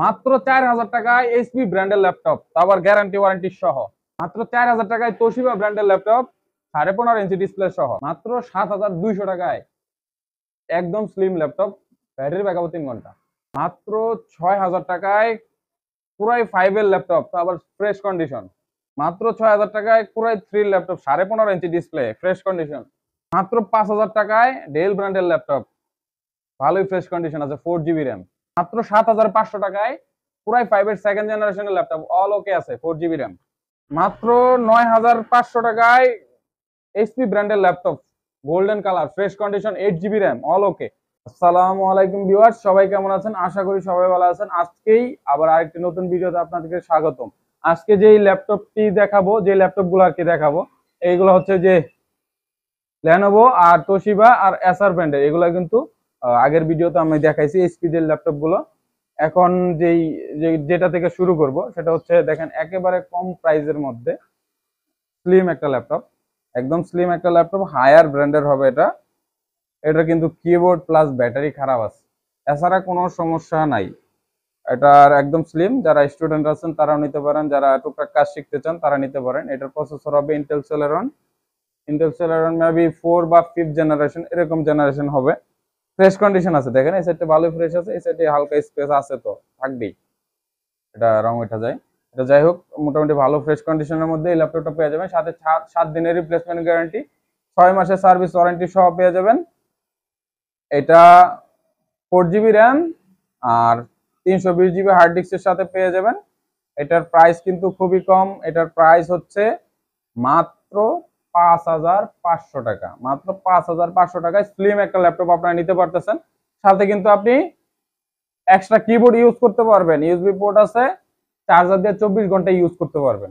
মাত্র 4000 টাকায় এইচপি ব্র্যান্ডের ল্যাপটপ, আবার গ্যারান্টি ওয়ারেন্টি সহ। মাত্র 4000 টাকায় তোশিবা ব্র্যান্ডের ল্যাপটপ 15.5 ইঞ্চি ডিসপ্লে সহ। মাত্র 7200 টাকায় একদম স্লিম ল্যাপটপ, ব্যাটারি ব্যাকআপ 3 ঘন্টা। মাত্র 6000 টাকায় পুরাই 5 এর ল্যাপটপ, আবার ফ্রেশ কন্ডিশন। মাত্র 6000 টাকায় পুরাই 3 laptop, 15.5 inch display, fresh condition. মাত্র 5000 টাকায় ডেল ব্র্যান্ডের ল্যাপটপ, ভালোই ফ্রেশ কন্ডিশন আছে, 4GB র্যাম। মাত্র 7500 টাকায় পুরাই 5 এর সেকেন্ড জেনারেশনের ল্যাপটপ, অল ওকে আছে, 4GB র্যাম। মাত্র 9500 টাকায় এইচপি ব্র্যান্ডের laptop, golden colour, fresh condition, 8GB RAM, all ওকে। আসসালামু আলাইকুম ভিউয়ার্স, সবাই কেমন আছেন? আশা করি সবাই ভালো আছেন। আজকেই আবার আরেকটি নতুন ভিডিওতে আপনাদেরকে স্বাগতম। আজকে যেই ল্যাপটপটি দেখাবো, যে ল্যাপটপগুলো আর কি দেখাবো, এইগুলো হচ্ছে যে লেনোভো আর তোশিবা আর এসার ব্র্যান্ডের। এগুলো কিন্তু আগের ভিডিওতে আমি দেখাইছি এইচপি এর ল্যাপটপ গুলো। এখন যেটা থেকে শুরু করব সেটা হচ্ছে, দেখেন একেবারে কম প্রাইসের মধ্যে স্লিম একটা ল্যাপটপ, একদম স্লিম একটা ল্যাপটপ, হায়ার ব্র্যান্ডের হবে এটা। এটা কিন্তু কিবোর্ড প্লাস ব্যাটারি খারাপ আছে, এছাড়া কোনো সমস্যা নাই। এটার একদম স্লিম, যারা স্টুডেন্ট আছেন তারাও নিতে পারেন, যারা টুকটাক কাজ শিখতে চান তারা নিতে পারেন। এটার প্রসেসর হবে ইন্টেল সেলেরন মেবি 4 বা 5 জেনারেশন, এরকম জেনারেশন হবে। ফ্রেশ কন্ডিশন আছে, দেখেন এই সাইডটা ভালোই ফ্রেশ আছে, এই সাইডে হালকা স্পেস আছে, তো থাকবেই, এটা রং ওঠা যায়। এটা যাই হোক, মোটামুটি ভালো ফ্রেশ কন্ডিশনের মধ্যে এই ল্যাপটপটা পেয়ে যাবেন। সাথে 7 দিনের রিপ্লেসমেন্ট গ্যারান্টি, 6 মাসের সার্ভিস ওয়ারেন্টি সহ পেয়ে যাবেন। এটা 4GB র্যাম আর 320GB হার্ড ডিস্কের সাথে পেয়ে যাবেন। এটার প্রাইস কিন্তু খুবই কম, এটার প্রাইস হচ্ছে মাত্র 5500 টাকা। মাত্র 5500 টাকায় স্লিম একটা ল্যাপটপ আপনারা নিতে পারতেছেন। সাথে কিন্তু আপনি এক্সট্রা কিবোর্ড ইউজ করতে পারবেন, ইউএসবি পোর্ট আছে, চার্জার দিয়ে 24 ঘন্টা ইউজ করতে পারবেন।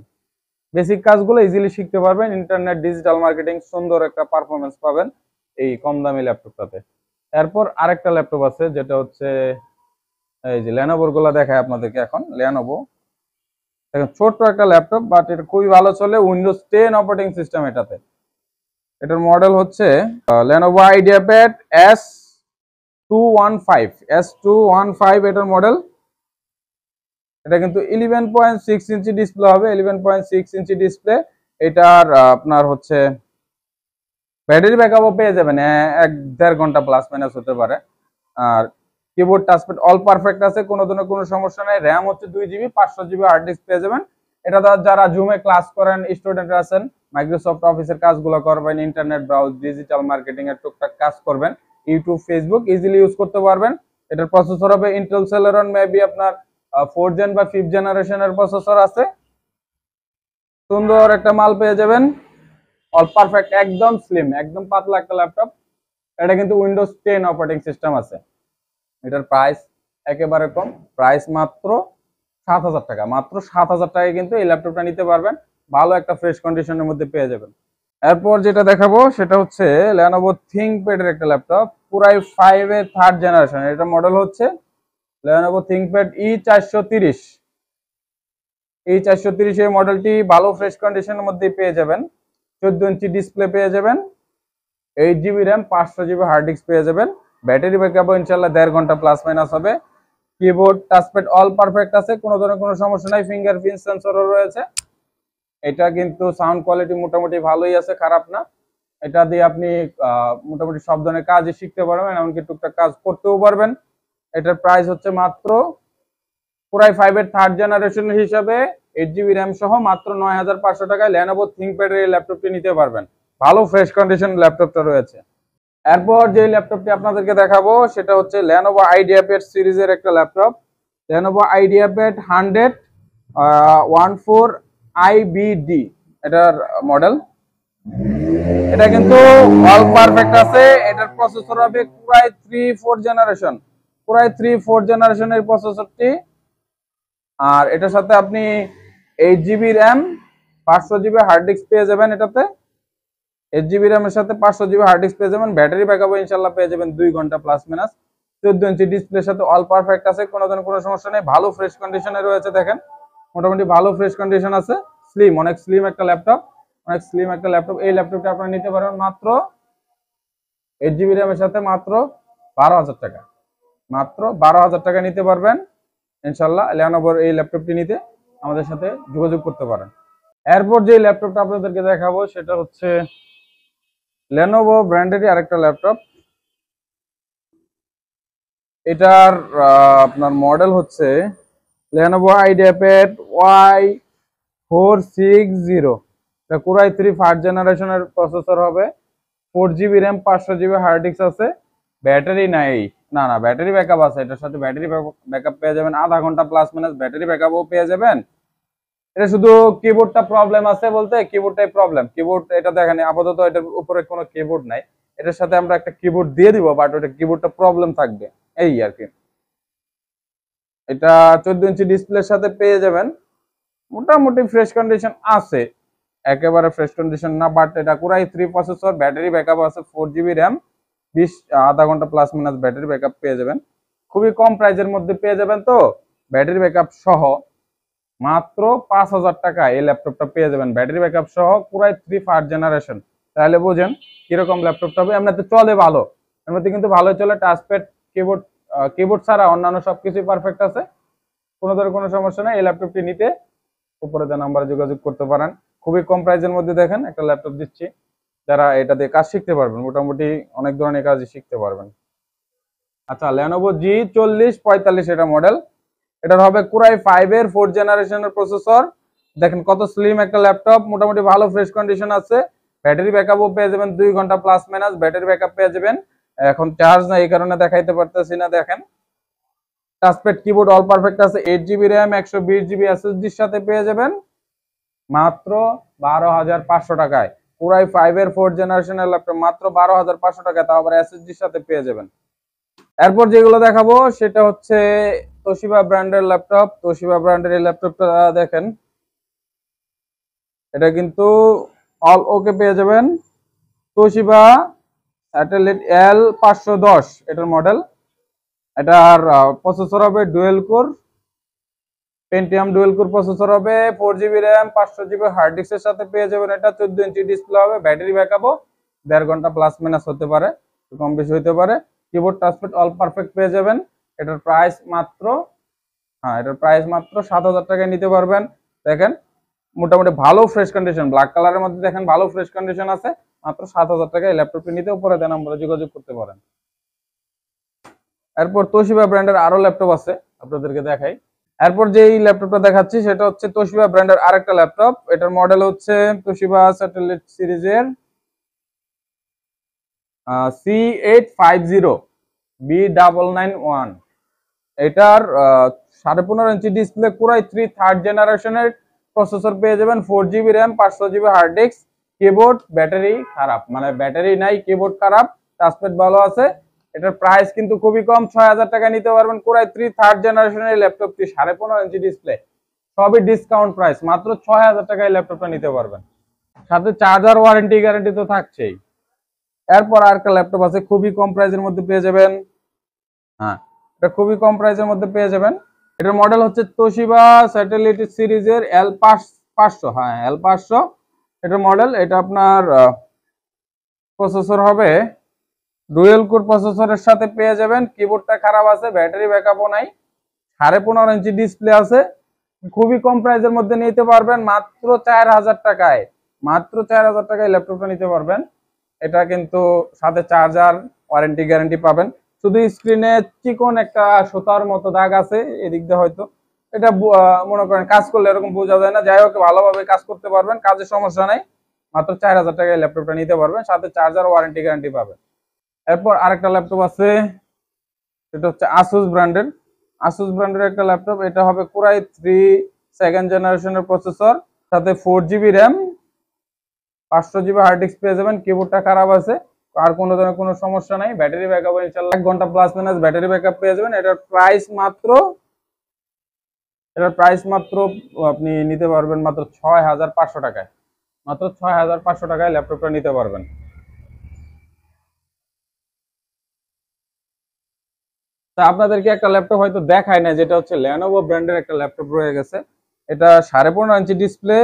বেসিক কাজগুলো ইজিলি শিখতে পারবেন, ইন্টারনেট, ডিজিটাল মার্কেটিং, সুন্দর একটা পারফরমেন্স পাবেন এই কম দামি ল্যাপটপটাতে। এরপর আরেকটা ল্যাপটপ আছে, যেটা হচ্ছে এই যে লেনোভোর গুলো দেখায় আপনাদেরকে। এখন লেনোভো দেখেন, ছোট্ট একটা ল্যাপটপ, বাট এটা খুবই ভালো চলে, উইন্ডোজ 10 অপারেটিং সিস্টেম এটাতে। এটার মডেল হচ্ছে লেনোভো আইডিয়াপ্যাড S215 এটার মডেল। এটা কিন্তু 11.6 ইঞ্চি ডিসপ্লে হবে, 11.6 ইঞ্চি ডিসপ্লে। এটার আপনার হচ্ছে ব্যাটারি ব্যাকআপও পেয়ে যাবেন 1-1.5 ঘন্টা প্লাস মাইনাস হতে পারে। আর কিবোর্ড টাচপ্যাড অল পারফেক্ট আছে, কোনো ধরনের কোনো সমস্যা নেই। র্যাম হচ্ছে 2GB, 500GB হার্ড ডিস্ক পেয়ে যাবেন। এটা যারা জুমে ক্লাস করেন, স্টুডেন্ট আছেন, মাইক্রোসফট অফিসের কাজগুলো করবেন, ইন্টারনেট ব্রাউজ, ডিজিটাল মার্কেটিং এর টুকটাক কাজ করবেন, ইউটিউব, ফেসবুক ইজিলি ইউজ করতে পারবেন। এটার প্রসেসর হবে ইন্টেল সেলেরন মেবি আপনার 4 জেন বা 5 জেনারেশনের প্রসেসর আছে। সুন্দর একটা মাল পেয়ে যাবেন, অল পারফেক্ট, একদম স্লিম, একদম পাতলা একটা ল্যাপটপ। এটা কিন্তু উইন্ডোজ 10 অপারেটিং সিস্টেম আছে। এটার প্রাইস একেবারে কম, প্রাইস মাত্র 7000 টাকা। মাত্র 7000 টাকায় কিন্তু এই ল্যাপটপটা নিতে পারবেন, ভালো একটা ফ্রেশ কন্ডিশনের মধ্যে পেয়ে যাবেন। এরপর যেটা দেখাবো সেটা হচ্ছে লেনোভো থিংকপ্যাড এর একটা ল্যাপটপ, পুরাই 5 এর 3rd জেনারেশন। এটা মডেল হচ্ছে লেনোভো থিংকপ্যাড E430। E430 এই মডেলটি ভালো ফ্রেশ কন্ডিশনের মধ্যে পেয়ে যাবেন। 14 ইঞ্চি ডিসপ্লে পেয়ে যাবেন, 8GB RAM, 500GB hard disk পেয়ে যাবেন। ব্যাটারি ব্যাকআপও ইনশাআল্লাহ 1.5 ঘন্টা প্লাস মাইনাস হবে। কিবোর্ড টাচপ্যাড অল পারফেক্ট আছে, কোনো ধরনের কোনো সমস্যা নাই, ফিঙ্গারপ্রিন্ট সেন্সরও রয়েছে। এটা কিন্তু সাউন্ড কোয়ালিটি মোটামুটি ভালোই আছে, খারাপ না। এটা দিয়ে আপনি মোটামুটি সব ধরনের কাজই শিখতে পারবেন, এমনকি টুকটাক কাজ করতেও পারবেন। এটার প্রাইস হচ্ছে মাত্র পুরাই 5 এর 3rd জেনারেশন হিসাবে 8GB র্যাম সহ মাত্র 9500 টাকায় লেনোভো থিংকপ্যাড এর ল্যাপটপটি নিতে পারবেন। ভালো ফ্রেশ কন্ডিশন ল্যাপটপটা রয়েছে। এরপর যে ল্যাপটপটি আপনাদেরকে দেখাবো সেটা হচ্ছে লেনোভো আইডিয়াপ্যাড সিরিজের একটা ল্যাপটপ, লেনোভো আইডিয়াপ্যাড 10014IBD এটার মডেল। এটা কিন্তু অল পারফেক্ট আছে। এটার প্রসেসর হবে পুরাই 3-4 জেনারেশন, পুরাই 3-4 জেনারেশনের প্রসেসরটি। আর এটার সাথে আপনি 8GB RAM, 500GB hard disk পেয়ে যাবেন। এটাতে 8GB র্যামের সাথে 500GB হার্ড ডিস্ক পেয়ে যাবেন। ব্যাটারি ব্যাকআপ ইনশাআল্লাহ পেয়ে যাবেন 2 ঘন্টা প্লাস মাইনাস। 14 ইঞ্চি ডিসপ্লের সাথে অল পারফেক্ট আছে, কোনো ধরনের কোনো সমস্যা নেই, ভালো ফ্রেশ কন্ডিশনে রয়েছে। দেখেন মোটামুটি ভালো ফ্রেশ কন্ডিশন আছে, স্লিম, অনেক স্লিম একটা ল্যাপটপ, অনেক স্লিম একটা ল্যাপটপ। এই ল্যাপটপটা আপনারা নিতে পারবেন মাত্র 8GB র্যামের সাথে মাত্র 12000 টাকা। মাত্র 12000 টাকা নিতে পারবেন ইনশাল্লাহ লেনোভোর এই ল্যাপটপটি নিতে আমাদের সাথে যোগাযোগ করতে পারেন। এরপর যে ল্যাপটপটা আপনাদেরকে দেখাবো সেটা হচ্ছে লেনোভো ব্র্যান্ডেরই আরেকটা ল্যাপটপ। এটার আপনার মডেল হচ্ছে লেনোভো আইডিয়াপ্যাড Y460। এটা কোরাই 3 ফার্স্ট জেনারেশনের প্রসেসর হবে, 4 GB RAM, 500 GB hard disk আছে। ব্যাটারি নাই, না ব্যাটারি ব্যাকআপ আছে, এটার সাথে ব্যাটারি ব্যাকআপ পেয়ে যাবেন, আধা ঘন্টা প্লাস মাইনাস ব্যাটারি ব্যাকআপও পেয়ে যাবেন। এটা শুধু কিবোর্ডটা প্রবলেম আছে, বলতে কিবোর্ডটাই প্রবলেম। কিবোর্ড এটা দেখেন আপাতত এটার উপরে কোনো কিবোর্ড নাই, এটার সাথে আমরা একটা কিবোর্ড দিয়ে দিব, বাট ওটা কিবোর্ডটা প্রবলেম থাকবে এই আর কি। এটা 14 ইঞ্চি ডিসপ্লের সাথে পেয়ে যাবেন, মোটামুটি ফ্রেশ কন্ডিশন আছে, একেবারে ফ্রেশ কন্ডিশন না, বাট এটা কোরাই 3 প্রসেসর, ব্যাটারি ব্যাকআপ আছে 4 GB র্যাম, আধা ঘন্টা প্লাস মাইনাস ব্যাটারি ব্যাকআপ পেয়ে যাবেন। খুবই কম প্রাইসের মধ্যে পেয়ে যাবেন, তো ব্যাটারি ব্যাকআপ সহ মাত্র 5,000 টাকা এই ল্যাপটপটা পেয়ে যাবেন, ব্যাটারি ব্যাকআপ সহ কোরাই 3 ফার্স্ট জেনারেশন। তাহলে বুঝেন কিরকম ল্যাপটপটা হবে। এমনিতে চলে ভালো, এমনিতে কিন্তু ভালোই চলে, টাচপ্যাড কিবোর্ড ছাড়া অন্যান্য সবকিছুই পারফেক্ট আছে, কোনো ধরনের কোনো সমস্যা নেই। এই ল্যাপটপটি নিতে উপরে দেওয়া নাম্বারে যোগাযোগ করতে পারেন। খুবই কম প্রাইসের মধ্যে দেখেন একটা ল্যাপটপ দিচ্ছি, যারা এটা দিয়ে কাজ শিখতে পারবেন, মোটামুটি অনেক ধরনের কাজই শিখতে পারবেন। আচ্ছা, লেনোভো G4045 এটা মডেল, এটার হবে কোরাই 5 এর 4th জেনারেশনের প্রসেসর। দেখেন কত স্লিম একটা ল্যাপটপ, মোটামুটি ভালো ফ্রেশ কন্ডিশন আছে, ব্যাটারি ব্যাকআপও পেয়ে যাবেন 2 ঘন্টা প্লাস মাইনাস ব্যাটারি ব্যাকআপ পেয়ে যাবেন। এখন চার্জ না, এই কারণে দেখাইতে পারতেছি না। দেখেন টাচপ্যাড কিবোর্ড অল পারফেক্ট আছে, 8 GB র্যাম, 120 GB এসএসডির সাথে পেয়ে যাবেন মাত্র 12,500 টাকায়। কোরাই 5 এর 4th জেনারেশনের ল্যাপটপ মাত্র 12,500 টাকায়, তাও আবার এসএসডির সাথে পেয়ে যাবেন। এরপর যেগুলো দেখাবো সেটা হচ্ছে তোশিবা ব্র্যান্ডের ল্যাপটপ। তোশিবা ব্র্যান্ডের এই ল্যাপটপটা দেখেন, এটা কিন্তু অল ওকে পেয়ে যাবেন। তোশিবা স্যাটেলাইট L510 এটার মডেল। এটার প্রসেসর হবে dual core, Pentium dual core processor হবে, 4 GB র্যাম, 500 GB হার্ড ডিস্কের সাথে পেয়ে যাবেন। এটা 14 ইঞ্চি ডিসপ্লে হবে, ব্যাটারি ব্যাকআপও 1.5 ঘন্টা প্লাস মাইনাস হতে পারে, কম বেশি হতে পারে। কিবোর্ড টাচপ্যাড অল পারফেক্ট পেয়ে যাবেন। এটার প্রাইস মাত্র 7,000 টাকায় নিতে পারবেন। দেখেন মোটামুটি ভালো ফ্রেশ কন্ডিশন, ব্ল্যাক কালারের মধ্যে দেখেন ভালো ফ্রেশ কন্ডিশন আছে, মাত্র 7,000 টাকায় ল্যাপটপটি নিতে উপরে দেন আমরা যোগাযোগ করতে পারেন। এরপর তোশিবা ব্র্যান্ডের আরো ল্যাপটপ আছে, আপনাদেরকে দেখাই। এরপর যে ল্যাপটপটা দেখাচ্ছি সেটা হচ্ছে তোশিবা ব্র্যান্ডের আরেকটা ল্যাপটপ। এটার মডেল হচ্ছে তোশিবা স্যাটেলাইট সিরিজের C850B991। এটার 15.5 ইঞ্চি ডিসপ্লে, কোরাই 3 থার্ড জেনারেশনের প্রসেসর পেয়ে যাবেন, 4 GB RAM, 500 GB hard disk. Keyboard battery খারাপ, মানে ব্যাটারি নাই, কিবোর্ড খারাপ, টাচপ্যাড ভালো আছে। এটার প্রাইস কিন্তু খুবই কম, 6,000 টাকা নিতে পারবেন। কোরাই 3 থার্ড জেনারেশনের ল্যাপটপটি 15.5 ইঞ্চি ডিসপ্লে, সবই ডিসকাউন্ট প্রাইস, মাত্র 6,000 টাকায় ল্যাপটপটা নিতে পারবেন, সাথে চার্জার ওয়ারেন্টি গ্যারান্টি তো থাকছেই। এরপর আরেকটা ল্যাপটপ আছে, খুবই কম প্রাইসের মধ্যে পেয়ে যাবেন। হ্যাঁ, এটা খুবই কম প্রাইসের মধ্যে পেয়ে যাবেন। এটার মডেল হচ্ছে তোশিবা স্যাটেলাইট সিরিজের L500। হ্যাঁ, L500 এটার মডেল। এটা আপনার প্রসেসর হবে ডুয়েল কোর প্রসেসরের সাথে পেয়ে যাবেন। কিবোর্ডটা খারাপ আছে, ব্যাটারি ব্যাকআপও নাই, 15.5 ইঞ্চি ডিসপ্লে আছে। খুবই কম প্রাইসের মধ্যে নিতে পারবেন, মাত্র 4,000 টাকায়। মাত্র 4,000 টাকায় ল্যাপটপটা নিতে পারবেন। এটা কিন্তু সাথে চার্জার ওয়ারেন্টি গ্যারান্টি পাবেন। শুধু স্ক্রিনে চিকন একটা সুতার মতো দাগ আছে এদিক দিয়ে, হয়তো এটা মনে করেন কাজ করলে এরকম বোঝা যায় না। যাই হোক, ভালোভাবে কাজ করতে পারবেন, কাজের সমস্যা নাই। মাত্র 4,000 টাকায় ল্যাপটপটা নিতে পারবেন, সাথে চার্জার ওয়ারেন্টি গ্যারান্টি পাবেন। এরপর আরেকটা ল্যাপটপ আছে, এটা হচ্ছে আসুস ব্র্যান্ডের। আসুস ব্র্যান্ডের একটা ল্যাপটপ। এটা হবে কোরাই 3 সেকেন্ড জেনারেশনের প্রসেসর, সাথে 4 GB RAM, 500 GB hard disk পেয়ে যাবেন। কিবোর্ডটা খারাপ আছে, আর কোনো ধরনের কোনো সমস্যা নাই। ব্যাটারি ব্যাকআপ ইনশাআল্লাহ 1 ঘন্টা প্লাস মাইনাস ব্যাটারি ব্যাকআপ পেয়ে যাবেন। এটার প্রাইস মাত্র আপনি নিতে পারবেন মাত্র 6,500 টাকায়। মাত্র 6,500 টাকায় ল্যাপটপটা নিতে পারবেন। তা আপনাদেরকে একটা ল্যাপটপ হয়তো দেখায় না, যেটা হচ্ছে লেনোভো ব্র্যান্ডের একটা ল্যাপটপ রয়ে গেছে। এটা 15.5 ইঞ্চি ডিসপ্লে,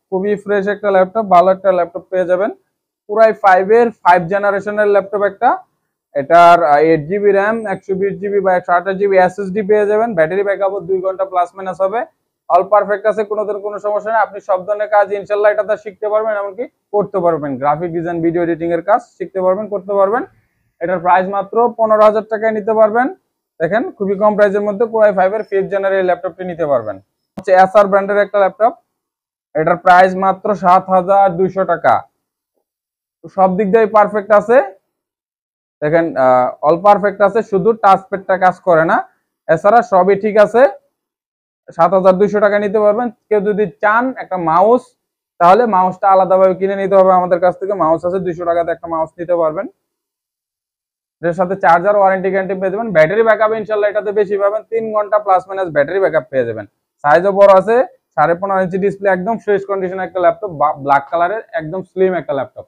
খুবই ফ্রেশ একটা ল্যাপটপ, ভালো একটা ল্যাপটপ পেয়ে যাবেন। পুরাই 5 এর 5 জেনারেশনের ল্যাপটপ একটা। এটার 8 জিবি র্যাম, 120 জিবি বা 128 জিবি এসএসডি পেয়ে যাবেন। ব্যাটারি ব্যাকআপও 2 ঘন্টা প্লাস মাইনাস হবে। অল পারফেক্ট আছে, কোনো ধরনের কোনো সমস্যা নেই। আপনি সব ধরনের কাজ ইনশাল্লাহ এটাতে শিখতে পারবেন, এমনকি করতে পারবেন। গ্রাফিক ডিজাইন, ভিডিও এডিটিং এর কাজ শিখতে পারবেন, করতে পারবেন। এটার প্রাইস মাত্র 15,000 টাকায় নিতে পারবেন। দেখেন খুবই কম প্রাইসের মধ্যে Core i5 এর 5th জেনারেশন ল্যাপটপটি নিতে পারবেন। হচ্ছে এসার ব্র্যান্ডের একটা ল্যাপটপ। এটার প্রাইস মাত্র 7,200 টাকা। সব দিক দিয়ে পারফেক্ট আছে। দেখেন অল পারফেক্ট আছে, শুধু টাচপ্যাডটা কাজ করে না, এছাড়া সবই ঠিক আছে। 7,200 টাকা নিতে পারবেন। কেউ যদি চান একটা মাউস, তাহলে মাউসটা আলাদাভাবে কিনে নিতে হবে আমাদের কাছ থেকে। মাউস আছে 200 টাকাতে একটা মাউস নিতে পারবেন। এর সাথে চার্জার, ওয়ারেন্টি গ্যারান্টি পেয়ে যাবেন। ব্যাটারি ব্যাকআপ ইনশাআল্লাহ এটাতে বেশি পাবেন, 3 ঘন্টা প্লাস মাইনাস ব্যাটারি ব্যাকআপ পেয়ে যাবেন। সাইজও বড় আছে, 15.5 ইঞ্চি ডিসপ্লে, একদম ফ্রেশ কন্ডিশন একটা ল্যাপটপ, ব্ল্যাক কালারের একদম স্লিম একটা ল্যাপটপ।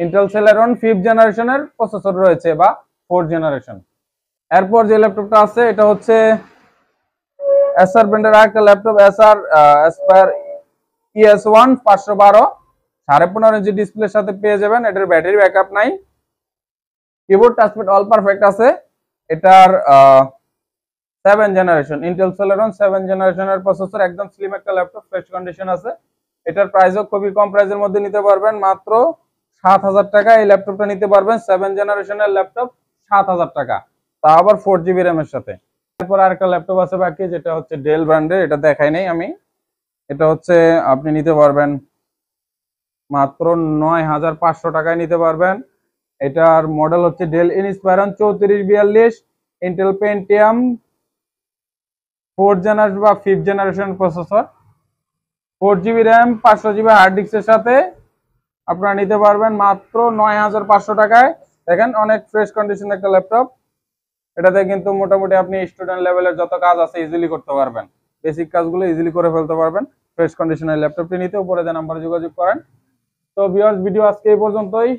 ইন্টেল সেলেরন 5th জেনারেশনের প্রসেসর রয়েছে বা 4th জেনারেশন। এরপর যে ল্যাপটপটা আছে এটা হচ্ছে এসার ব্র্যান্ডের আরেকটা ল্যাপটপ, এসার অ্যাসপায়ার ES1 512, 15.5 ইঞ্চি ডিসপ্লের সাথে পেয়ে যাবেন। এটার ব্যাটারি ব্যাকআপ নাই, কিবোর্ড টাচপ্যাড অল পারফেক্ট আছে। এটার 7th generation Intel Celeron 7th জেনারেশনের প্রসেসর, একদম স্লিম একটা ল্যাপটপ, ফ্রেশ কন্ডিশন আছে। এটার প্রাইসও খুবই কম প্রাইসের মধ্যে নিতে পারবেন, মাত্র 7,000 টাকা এই ল্যাপটপটা নিতে পারবেন। 7th জেনারেশনের ল্যাপটপ 7,000 টাকা, তা আবার 4 জিবি র্যামের সাথে। তারপর আরেকটা ল্যাপটপ আছে বাকি, যেটা হচ্ছে ডেল ব্র্যান্ডের, এটা দেখাই নাই আমি। এটা হচ্ছে আপনি নিতে পারবেন মাত্র 9,500 টাকায় নিতে পারবেন। এটার মডেল হচ্ছে Dell Inspiron 3442, Intel Pentium 4th generation বা 5th generation processor, 4 GB RAM, 500 GB hard ডিস্কের সাথে আপনারা নিতে পারবেন মাত্র 9,500 টাকায়। দেখেন অনেক ফ্রেশ কন্ডিশন একটা ল্যাপটপ। এটাতে কিন্তু মোটামুটি আপনি স্টুডেন্ট লেভেলের যত কাজ আছে ইজিলি করতে পারবেন, বেসিক কাজগুলো ইজিলি করে ফেলতে পারবেন। ফ্রেশ কন্ডিশনের ল্যাপটপটি নিতে উপরে যে নাম্বারে যোগাযোগ করেন। তো ভিউয়ার্স, ভিডিও আজকে এই পর্যন্তই।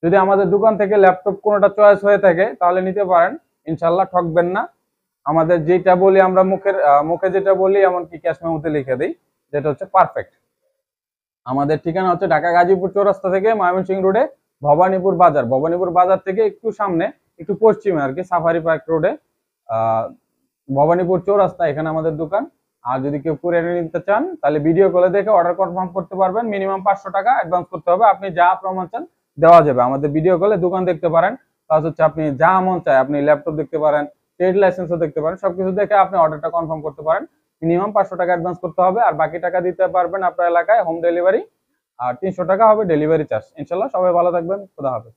যদি আমাদের দোকান থেকে ল্যাপটপ কোনোটা চয়েস হয়ে থাকে তাহলে নিতে পারেন, ইনশাল্লাহ ঠকবেন না। আমাদের যেটা বলি আমরা মুখে যেটা বলি, এমনকি ক্যাশ মেমোতে লিখে দিই, যেটা হচ্ছে পারফেক্ট। আমাদের ঠিকানা হচ্ছে ঢাকা গাজীপুর চৌরাস্তা থেকে ময়মনসিংহ রোডে ভবানীপুর বাজার, ভবানীপুর বাজার থেকে একটু সামনে, একটু পশ্চিমে আর কি, সাফারি পার্ক রোডে ভবানীপুর চৌরাস্তা, এখানে আমাদের দোকান। আর যদি কেউ কুরিয়ারে নিতে চান তাহলে ভিডিও কলে দেখে অর্ডার কনফার্ম করতে পারবেন। মিনিমাম 500 টাকা অ্যাডভান্স করতে হবে, আপনি যা প্রমাণ চান দেওয়া যাবে। আমাদের ভিডিও কলে দোকান দেখতে পারেন, প্লাস হচ্ছে আপনি যা মন চায় আপনি ল্যাপটপ দেখতে পারেন, ট্রেড লাইসেন্সও দেখতে পারেন, সবকিছু দেখে আপনি অর্ডারটা কনফার্ম করতে পারেন। মিনিমাম 500 টাকা অ্যাডভান্স করতে হবে, আর বাকি টাকা দিতে পারবেন আপনার এলাকায় হোম ডেলিভারি, আর 300 টাকা হবে ডেলিভারি চার্জ। ইনশাল্লাহ সবাই ভালো থাকবেন, খোদা হাফেজ।